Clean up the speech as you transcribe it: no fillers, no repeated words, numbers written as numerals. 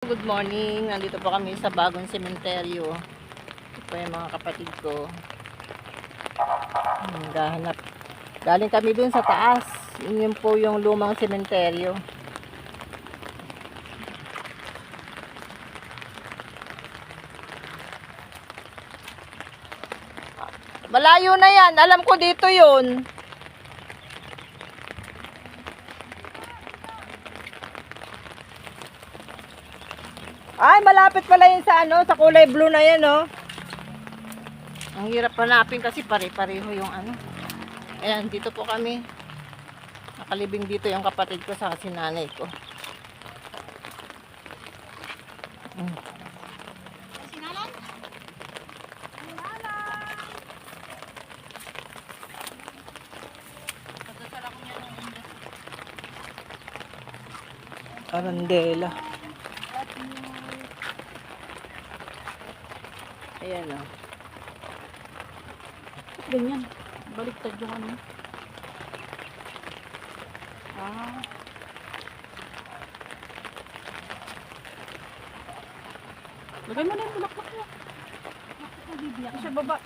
Good morning. Nandito po kami sa bagong sementeryo. Ito po yung mga kapatid ko. Naghahanap. Galing kami dun sa taas. Yun po yung lumang sementeryo. Malayo na yan. Alam ko dito yun. Ay, malapit pala yun sa ano, sa kulay blue na yan, oh. Ang hirap hanapin kasi pare-pareho yung ano. Ayan, dito po kami. Nakalibing dito yung kapatid ko sa sinanay ko. Arandela. Ayan, oh. Ganyan. Baliktad yung ano. Ah. Lagay mo na yung bulaklak mo. Sa baba.